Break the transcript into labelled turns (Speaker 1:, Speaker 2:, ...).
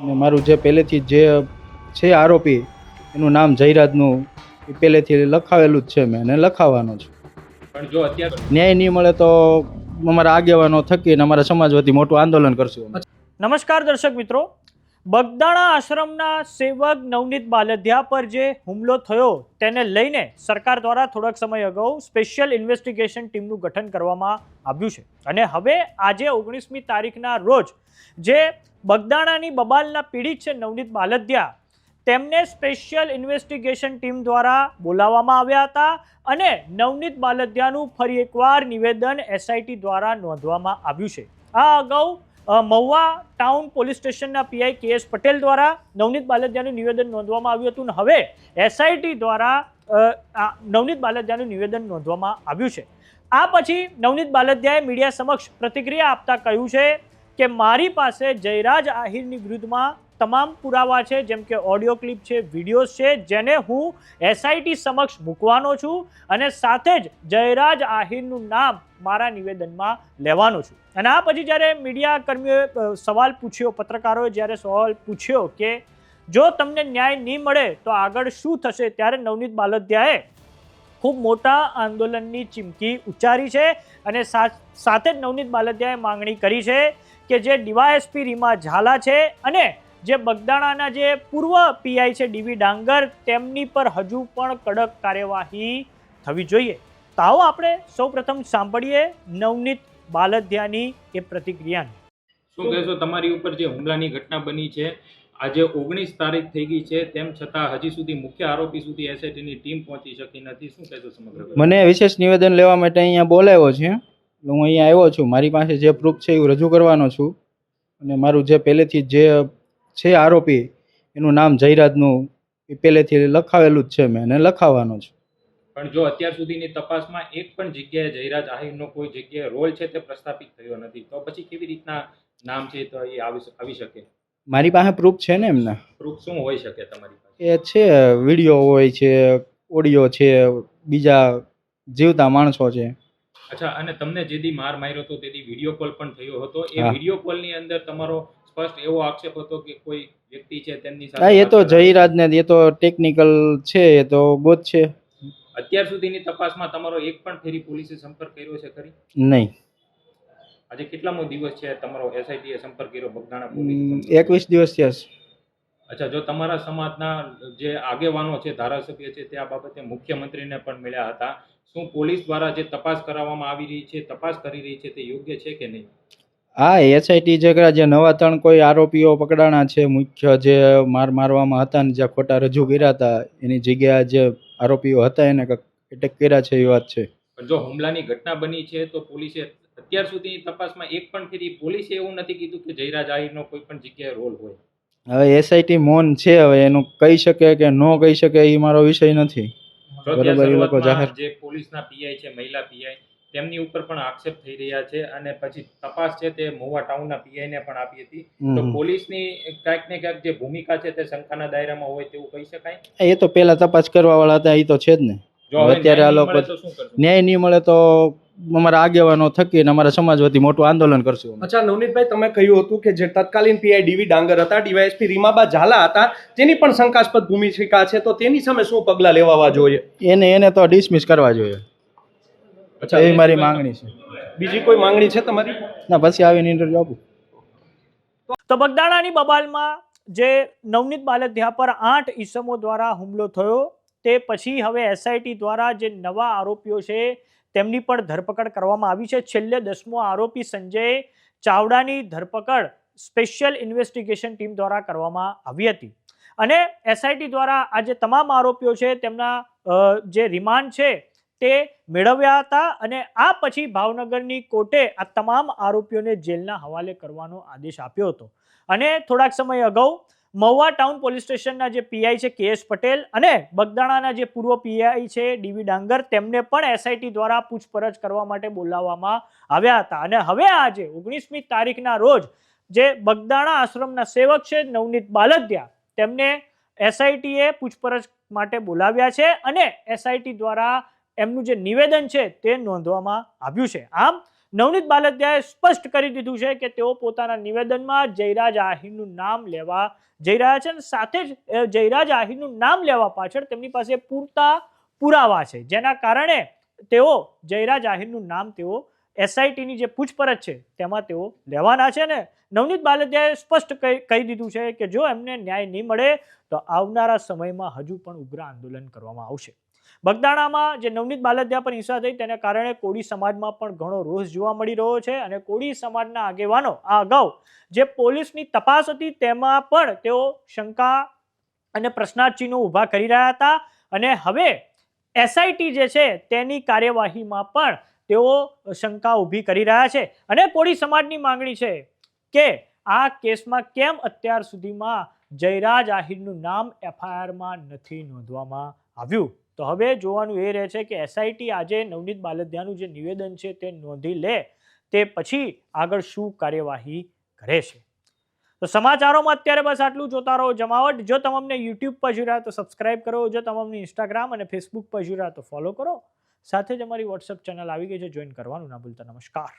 Speaker 1: ને મારું જે પહેલેથી જે છે આરોપી એનું નામ જયરાજનું એ પહેલેથી લખાવેલું જ છે મેં અને લખાવવાનો છું.
Speaker 2: પણ જો અત્યાર
Speaker 1: ન્યાય નહીં મળે તો અમારા આગેવાનો થકી અને અમારા સમાજ વતી મોટું આંદોલન કરશું.
Speaker 3: નમસ્કાર દર્શક મિત્રો, બગદાણા આશ્રમના સેવક નવનીત બાલદિયા પર જે હુમલો થયો તેને લઈને સરકાર દ્વારા થોડાક સમય અગાઉ સ્પેશિયલ ઇન્વેસ્ટિગેશન ટીમનું ગઠન કરવામાં આવ્યું છે અને હવે આજે 19મી તારીખના રોજ જે બગદાણાની બબાલના પીડિત છે નવનીત બાલદિયા, તેમને સ્પેશિયલ ઇન્વેસ્ટિગેશન ટીમ દ્વારા બોલાવવામાં આવ્યા હતા અને નવનીત બાલદિયાનું ફરી એકવાર નિવેદન એસઆઈટી દ્વારા નોંધવામાં આવ્યું છે. આ અગાઉ મહુવા ટાઉન પોલીસ સ્ટેશનના પીઆઈ કે.એસ. પટેલ દ્વારા નવનીત બાલદિયાનું નિવેદન નોંધવામાં આવ્યું હતું અને હવે એસઆઈટી દ્વારા નવનીત બાલદિયાનું નિવેદન નોંધવામાં આવ્યું છે. આ પછી નવનીત બાલદિયાએ મીડિયા સમક્ષ પ્રતિક્રિયા આપતા કહ્યું છે કે મારી પાસે જયરાજ આહિરની વિરુદ્ધમાં તમામ પુરાવા છે, જેમ કે ઓડિયો ક્લિપ છે, વિડીયોઝ છે, જેને હું એસઆઈટી સમક્ષ મૂકવાનો છું અને સાથે જ જયરાજ આહિરનું નામ મારા નિવેદનમાં લેવાનો છું. અને આ પછી જ્યારે મીડિયા કર્મીઓએ સવાલ પૂછ્યો, પત્રકારોએ જ્યારે સવાલ પૂછ્યો કે જો તમને ન્યાય નહીં મળે તો આગળ શું થશે, ત્યારે નવનીત બાલદિયાએ ખૂબ મોટા આંદોલનની ચીમકી ઉચ્ચારી છે અને સાથે જ નવનીત બાલદિયાએ માંગણી કરી છે કે જે ડીવાયએસપી રીમા ઝાલા છે અને જે બગદાણાના જે પૂર્વ પીઆઈ છે ડીવી ડાંગર, તેમની પર હજુ પણ કડક કાર્યવાહી થવી જોઈએ. તો આવો આપણે સૌપ્રથમ સાંભળીએ નવનીત બાલદિયાની એ પ્રતિક્રિયાને.
Speaker 2: શું કહેશો, તમારી ઉપર જે હુમલાની ઘટના બની છે, આજે 19 તારીખ થઈ ગઈ છે, તેમ છતાં હજી સુધી મુખ્ય આરોપી સુધી એસઆઈટીની ટીમ પહોંચી શકી નથી, શું કહેશો સમગ્ર?
Speaker 1: મને વિશેષ નિવેદન લેવા માટે અહીંયા બોલાવ્યો છે. હું અહીંયા આવ્યો છું. મારી પાસે જે પ્રૂફ છે એ રજૂ કરવાનો છું અને મારું જે પહેલેથી જે છે આરોપી એનું નામ જયરાજનું એ પહેલેથી લખાવેલું જ છે મેં અને લખાવવાનો છું.
Speaker 2: પણ જો અત્યાર સુધીની તપાસમાં એક પણ જગ્યાએ જયરાજ આહિરનો કોઈ જગ્યાએ રોલ છે તે પ્રસ્થાપિત થયો નથી, તો પછી કેવી રીતના નામ છે તો એ આવી શકે?
Speaker 1: મારી પાસે પ્રૂફ છે ને એમના.
Speaker 2: પ્રૂફ શું હોઈ શકે તમારી પાસે?
Speaker 1: એ છે વિડીયો હોય છે, ઓડિયો છે, બીજા જીવતા માણસો છે.
Speaker 2: અચ્છા, અને તમને જેથી માર માર્યો હતો તેથી વિડીયો કોલ પણ થયો હતો, એ વિડીયો કોલની અંદર તમારો સ્પષ્ટ એવો આક્ષેપ હતો કે કોઈ વ્યક્તિ છે તેમની સાથે?
Speaker 1: હા, એ તો જયરાજ ને એ તો ટેકનિકલ છે, એ તો ગોત છે.
Speaker 2: અત્યાર સુધીની તપાસમાં તમારો એક પણ ફેરી પોલીસે સંપર્ક કર્યો છે ખરી?
Speaker 1: નહીં.
Speaker 2: આજે કેટલામો દિવસ છે તમારો એસઆઈટીએ સંપર્ક કર્યો બગદાણા પોલીસ?
Speaker 1: 21 દિવસ થયા છે.
Speaker 2: અચ્છા, જો તમારા સમાજના જે આગેવાનો છે, ધારાસભ્ય છે, તે આ બાબતે મુખ્યમંત્રીને પણ મળ્યા હતા, શું પોલીસ દ્વારા જે તપાસ કરાવવામાં આવી રહી છે, તપાસ કરી રહી છે, તે યોગ્ય છે કે નહીં?
Speaker 1: હા, એસઆઈટી જે નવા 3 કોઈ આરોપીઓ પકડાણા છે, મુખ્ય જે મારવામાં હતા ને જ્યાં ખોટા રજૂ કર્યા હતા, એની જગ્યાએ જે આરોપીઓ હતા એને એટેક કર્યા છે એ વાત છે.
Speaker 2: પણ જો હુમલાની ઘટના બની છે તો પોલીસે અત્યાર સુધીની તપાસમાં એક પણ ફેરી પોલીસે એવું નથી કીધું કે જયરાજ આહિરનો કોઈ પણ જગ્યાએ રોલ હોય?
Speaker 1: હવે એસઆઈટી મૌન છે, હવે એનું કહી શકે કે ન કહી શકે એ મારો વિષય નથી.
Speaker 2: બરોબર, એ લોકો જાહેર જે પોલીસના પીઆઈ છે, મહિલા પીઆઈ, તેમની ઉપર પણ આક્ષેપ થઈ રહ્યા છે અને પછી તપાસ છે તે મહુવા ટાઉનના પીઆઈને પણ આપી હતી, તો પોલીસની ક્યાંક ને ક્યાંક જે ભૂમિકા છે તે શંકાના દાયરામાં હોય તેવું કહી શકાય?
Speaker 1: એ તો પહેલા તપાસ કરવા વાળા હતા, એ તો છે જ ને. અત્યારે આ લોકો ન્યાય નહીં મળે તો અમારા આગેવાનો થકી અને અમારા સમાજ વતી મોટું આંદોલન કરશું.
Speaker 4: અચ્છા નવનીતભાઈ, તમે કહ્યું હતું કે જે તત્કાલીન પીઆઈ ડીવી ડાંગર હતા, ડીવાયએસપી રીમાબા ઝાલા હતા, તેની પણ શંકાસ્પદ ભૂમિકા છે, તો તેની સામે શું પગલાં લેવા જોઈએ?
Speaker 1: એને તો ડિસમિસ કરવા જોઈએ. એ મારી માંગણી છે.
Speaker 4: બીજી કોઈ માંગણી છે તમારી?
Speaker 1: ના, પછી આવીને ઇન્ટરવ્યુ આપું.
Speaker 3: તો બગદાણાની બબાલમાં જે નવનીત બાલદિયા પર 8 ઈસમો દ્વારા હુમલો થયો, તે પછી હવે એસઆઈટી દ્વારા જે નવા આરોપીઓ છે તેમની પણ ધરપકડ કરવામાં આવી છે. છેલ્લે 10મો આરોપી સંજય ચાવડાની ધરપકડ સ્પેશિયલ ઇન્વેસ્ટિગેશન ટીમ દ્વારા કરવામાં આવી હતી અને એસઆઈટી દ્વારા આ જે તમામ આરોપીઓ છે તેમના જે રિમાન્ડ છે તે મેળવ્યા હતા અને આ પછી ભાવનગરની કોર્ટે આ તમામ આરોપીઓને જેલના હવાલે કરવાનો આદેશ આપ્યો હતો. અને થોડાક સમય અગાઉ મહુવા ટાઉન પોલીસ સ્ટેશનના જે પીઆઈ છે કે.એસ. પટેલ અને બગદાણાના જે પૂર્વ પીઆઈ છે ડીવી ડાંગર, તેમને પણ એસઆઈટી દ્વારા પૂછપરછ કરવા માટે બોલાવવામાં આવ્યા હતા અને હવે આજે 19મી તારીખના રોજ જે બગદાણા આશ્રમના સેવક છે નવનીત બાલદિયા, તેમને એસઆઈટીએ પૂછપરછ માટે બોલાવ્યા છે અને એસઆઈટી દ્વારા એમનું જે નિવેદન છે તે નોંધવામાં આવ્યું છે. આમ નવનીત બાલદિયાએ સ્પષ્ટ કરી દીધું છે કે તેઓ પોતાના નિવેદનમાં જયરાજ આહિરનું નામ લેવા જઈ રહ્યા છે અને સાથે જ જયરાજ આહિરનું નામ લેવા પાછળ તેમની પાસે પૂરતા પુરાવા છે, જેના કારણે તેઓ જયરાજ આહિરનું નામ તેઓ એસઆઈટીની જે પૂછપરછ છે તેમાં તેઓ લેવાના છે. ને નવનીત બાલદિયાએ સ્પષ્ટ કહી દીધું છે કે જો એમને ન્યાય નહીં મળે તો આવનારા સમયમાં હજુ પણ ઉગ્ર આંદોલન કરવામાં આવશે. બગદાણામાં જે નવનીત બાલદિયા પર હિંસા થઈ તેને કારણે કોળી સમાજમાં પણ ઘણો રોષ જોવા મળી રહ્યો છે અને કોળી સમાજના આગેવાનો આ અગાઉ જે પોલીસની તપાસ હતી તેમાં પણ તેઓ શંકા અને પ્રશ્નાર્થચિહ્નો ઊભા કરી રહ્યા હતા અને હવે એસઆઈટી જે છે તેની કાર્યવાહીમાં પણ તેઓ શંકા ઊભી કરી રહ્યા છે અને કોળી સમાજની માંગણી છે કે આ કેસમાં કેમ અત્યાર સુધીમાં જયરાજ આહિરનું નામ એફઆઈઆરમાં નથી નોંધવામાં આવ્યું. તો હવે જોવાનું એ રહે છે કે એસઆઈટી આજે નવનીત બાલદિયાનું જે નિવેદન છે તે નોંધી લે તે પછી આગળ શું કાર્યવાહી કરે છે. તો સમાચારોમાં અત્યારે બસ આટલું. જોતા રહો જમાવટ. જો તમે અમને યુટ્યુબ પર જોઈ રહ્યા તો સબસ્ક્રાઇબ કરો, જો તમે અમને ઇન્સ્ટાગ્રામ અને ફેસબુક પર જોઈ રહ્યા તો ફોલો કરો. સાથે જ અમારી વોટ્સએપ ચેનલ આવી ગઈ છે, જોઈન કરવાનું ના ભૂલતા. નમસ્કાર.